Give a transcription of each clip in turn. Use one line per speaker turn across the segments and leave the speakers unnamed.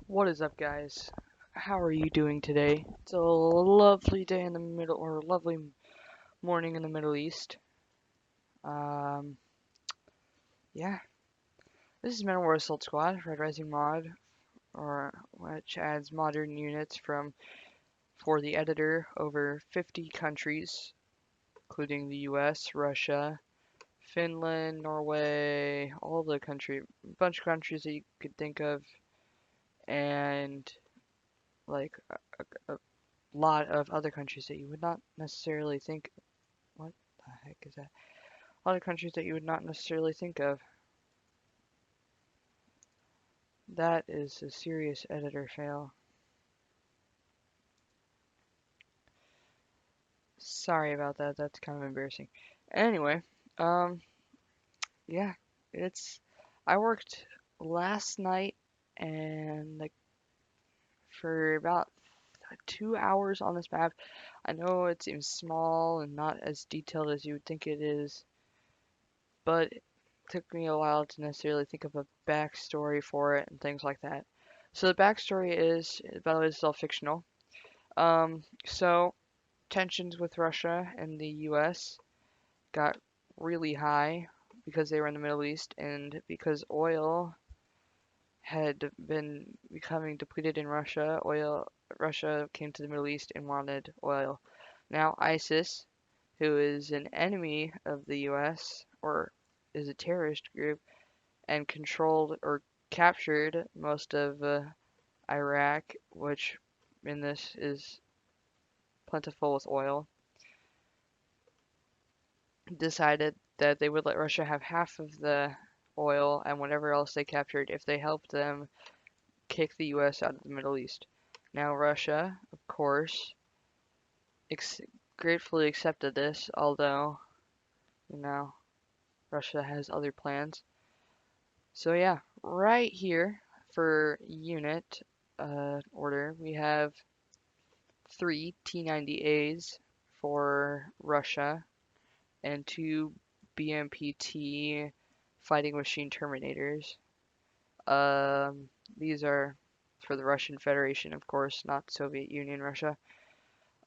What is up, guys? How are you doing today? It's a lovely day in the middle, or lovely morning in the Middle East. Um, yeah, this is Metal War Assault Squad, Red Rising mod, or which adds modern units for the editor over 50 countries, including the U.S., Russia, Finland, Norway, all the bunch of countries that you could think of, and like a lot of other countries that you would not necessarily think. What the heck is that? A lot of countries that you would not necessarily think of. That is a serious editor fail. Sorry about that. That's kind of embarrassing. Anyway, um, yeah, it's. I worked last night and like for about 2 hours on this map. I know it seems small and not as detailed as you would think it is, but took me a while to necessarily think of a backstory for it and things like that. So the backstory is, by the way, it's all fictional. So tensions with Russia and the U.S. got really high because they were in the Middle East and because oil had been becoming depleted in Russia. Russia came to the Middle East and wanted oil. Now ISIS, who is an enemy of the U.S. or is a terrorist group, and controlled or captured most of Iraq, which in this is plentiful with oil, decided that they would let Russia have half of the oil and whatever else they captured if they helped them kick the US out of the Middle East. Now, Russia, of course, ex gratefully accepted this, although, you know, Russia has other plans. So, yeah, right here for unit order, we have three T-90As for Russia and two BMPT fighting machine Terminators. These are for the Russian Federation, of course, not Soviet Union Russia.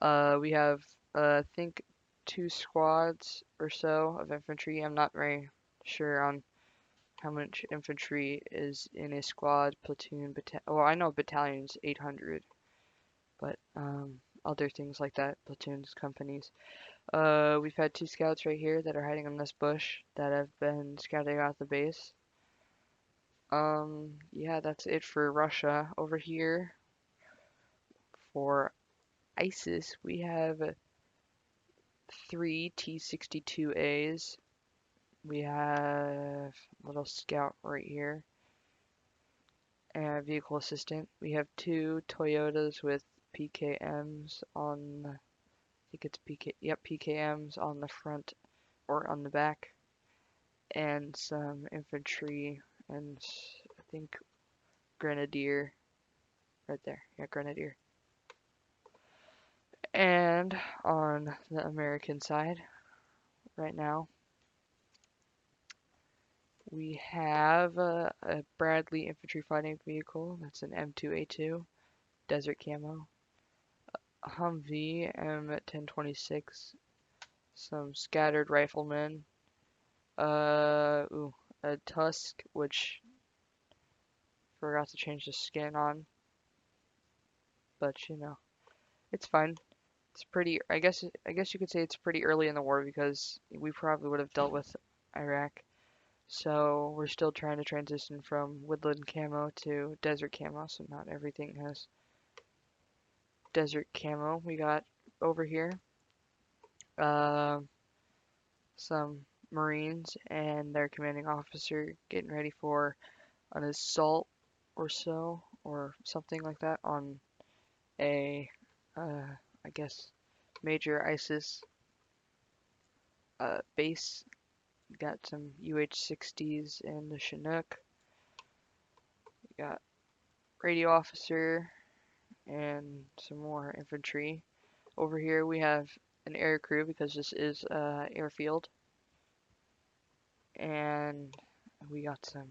We have, I think, two squads or so of infantry. I'm not very sure on how much infantry is in a squad, platoon, well, I know battalion's 800, but other things like that, platoons, companies. We've had two scouts right here that are hiding in this bush that have been scouting out the base. Yeah, that's it for Russia. Over here, for ISIS, we have three T-62As. We have a little scout right here, and a vehicle assistant. We have two Toyotas with PKMs on, I think it's yep, PKMs on the front or on the back, and some infantry and I think grenadier right there. Yeah, grenadier. And on the American side, right now, we have a Bradley infantry fighting vehicle. That's an M2A2 desert camo. A Humvee M1026. Some scattered riflemen. A Tusk, which forgot to change the skin on, but you know, it's fine. It's pretty. I guess you could say it's pretty early in the war because we probably would have dealt with Iraq. So we're still trying to transition from woodland camo to desert camo. So not everything has desert camo. We got over here uh, some Marines and their commanding officer getting ready for an assault or so or something like that on a I guess major ISIS base. Got some UH-60s in the Chinook. We got radio officer and some more infantry. Over here we have an air crew because this is airfield, and we got some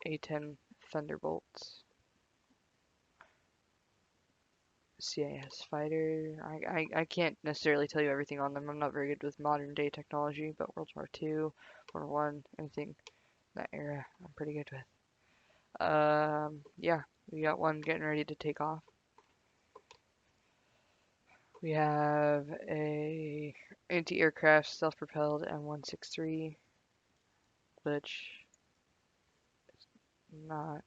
A-10 Thunderbolts. CIS fighter. I can't necessarily tell you everything on them. I'm not very good with modern day technology, but World War II, World War One, anything that era, I'm pretty good with. Yeah, we got one getting ready to take off. We have a anti-aircraft self-propelled M163, which not.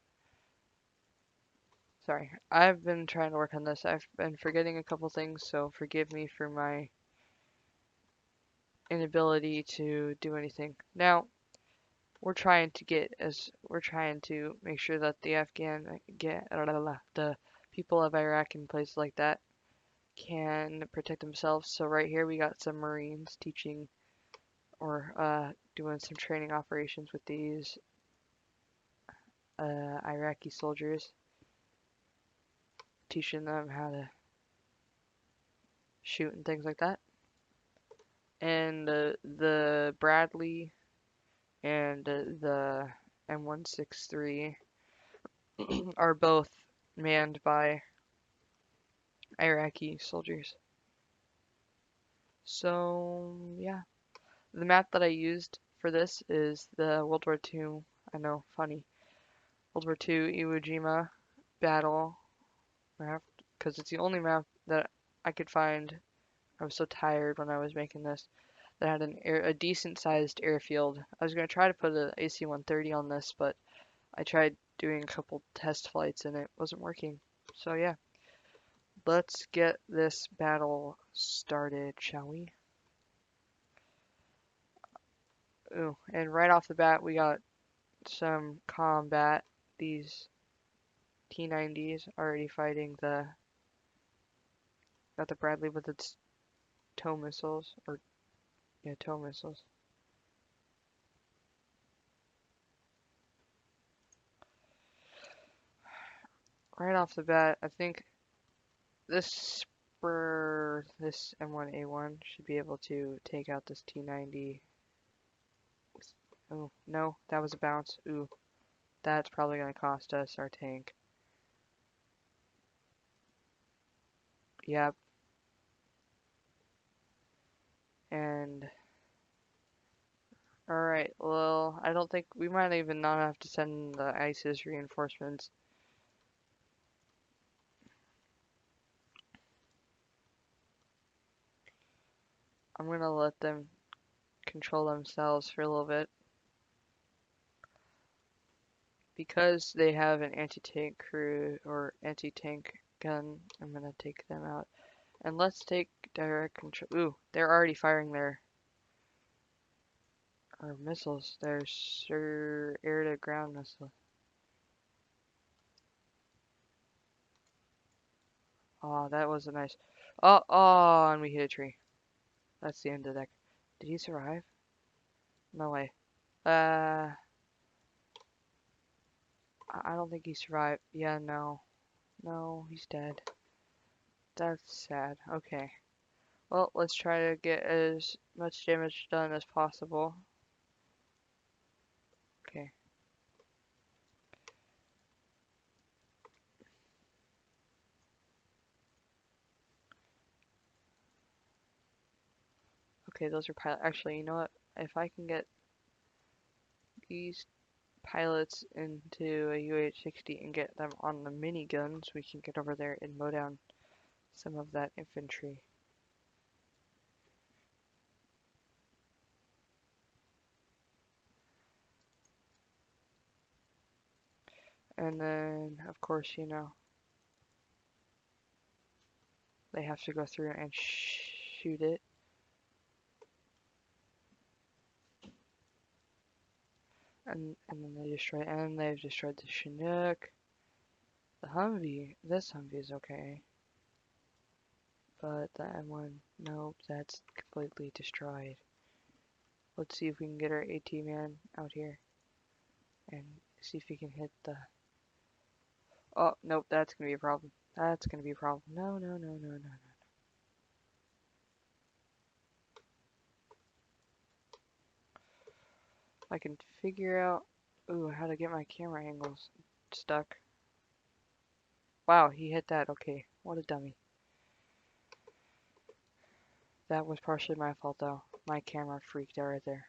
Sorry, I've been trying to work on this. I've been forgetting a couple things, so forgive me for my inability to do anything. Now, we're trying to make sure that the the people of Iraq and places like that can protect themselves. So right here we got some Marines teaching or doing some training operations with these Iraqi soldiers, teaching them how to shoot and things like that. And the Bradley and the M163 are both manned by Iraqi soldiers. So yeah, the map that I used for this is the World War II. I know, funny. World War II Iwo Jima battle map because it's the only map that I could find. I was so tired when I was making this that had a decent sized airfield. I was gonna try to put an AC-130 on this, but I tried doing a couple test flights and it wasn't working. So yeah, let's get this battle started, shall we? Ooh, and right off the bat we got some combat. These T-90s already fighting got the Bradley with its tow missiles, or yeah, tow missiles. Right off the bat, I think this M1A1 should be able to take out this T-90. Oh, no, that was a bounce. Ooh, that's probably going to cost us our tank. Yep. And, alright, well, I don't think, we might even not have to send the ISIS reinforcements. I'm going to let them control themselves for a little bit. Because they have an anti-tank crew, or anti-tank gun, I'm going to take them out. And let's take direct control. Ooh, they're already firing their missiles. Their air-to-ground missile. Oh, that was a nice. Oh, and we hit a tree. That's the end of that. Did he survive? No way. I don't think he survived. Yeah, no. No, he's dead. That's sad. Okay. Well, let's try to get as much damage done as possible. Okay. Okay, those are pilot. Actually, you know what? If I can get these pilots into a UH-60 and get them on the miniguns, we can get over there and mow down some of that infantry. And then, of course, you know, they have to go through and shoot it. And then they've destroyed the Chinook. The Humvee, this Humvee is okay. But the M1, nope, that's completely destroyed. Let's see if we can get our AT man out here and see if he can hit the. Oh, nope, that's gonna be a problem. That's gonna be a problem. No, no, no, no, no, no. I can figure out, ooh, how to get my camera angles stuck. Wow, he hit that. Okay, what a dummy. That was partially my fault though. My camera freaked out right there.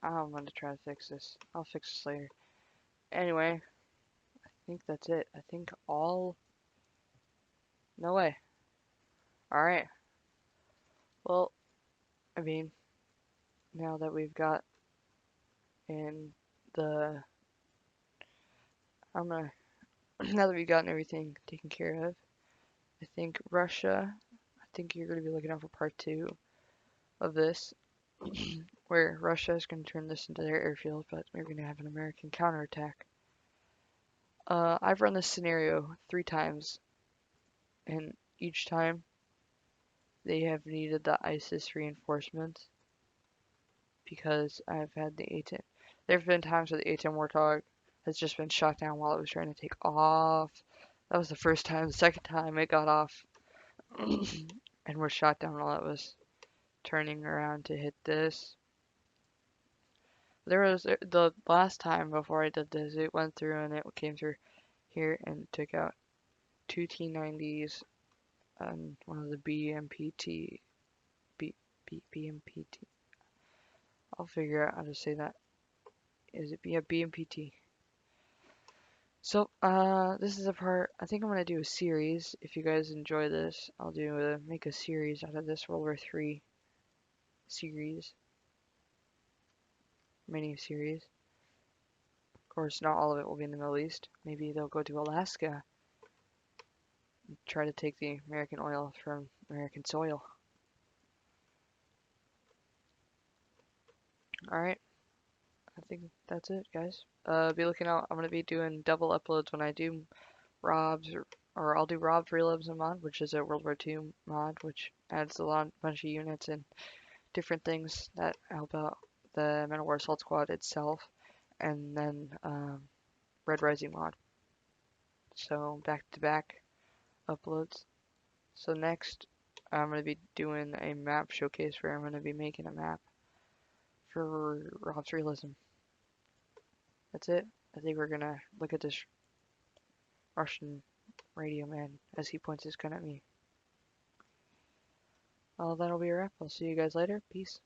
I'm gonna try to fix this. I'll fix this later. Anyway, I think that's it. I think all... No way. Alright. Well, I mean, now that we've got in the... I'm gonna... Now that we've gotten everything taken care of, I think Russia... I think you're gonna be looking out for part 2 of this, where Russia is gonna turn this into their airfield, but we're gonna have an American counterattack. I've run this scenario 3 times, and each time they have needed the ISIS reinforcements because I've had the A-10. There have been times where the A-10 Warthog has just been shot down while it was trying to take off. That was the first time. The second time it got off and was shot down while it was turning around to hit this. There was the last time before I did this, it went through and it came through here and took out 2 T-90s and one of the BMPT. BMPT. I'll figure out how to say that. Is it BMPT? So, this is a part, I think I'm gonna do a series. If you guys enjoy this, I'll make a series out of this World War III series, mini series. Of course, not all of it will be in the Middle East. Maybe they'll go to Alaska and try to take the American oil from American soil. Alright, I think that's it, guys. Be looking out. I'm gonna be doing double uploads when I do Rob's, or I'll do Rob Freelibs mod, which is a World War II mod, which adds bunch of units and different things that help out the Men of War Assault Squad itself, and then Red Rising mod. So back to back uploads. So next, I'm going to be doing a map showcase where I'm going to be making a map for Rob's Realism. That's it. I think we're going to look at this Russian radio man as he points his gun at me. Well, that'll be a wrap. I'll see you guys later. Peace.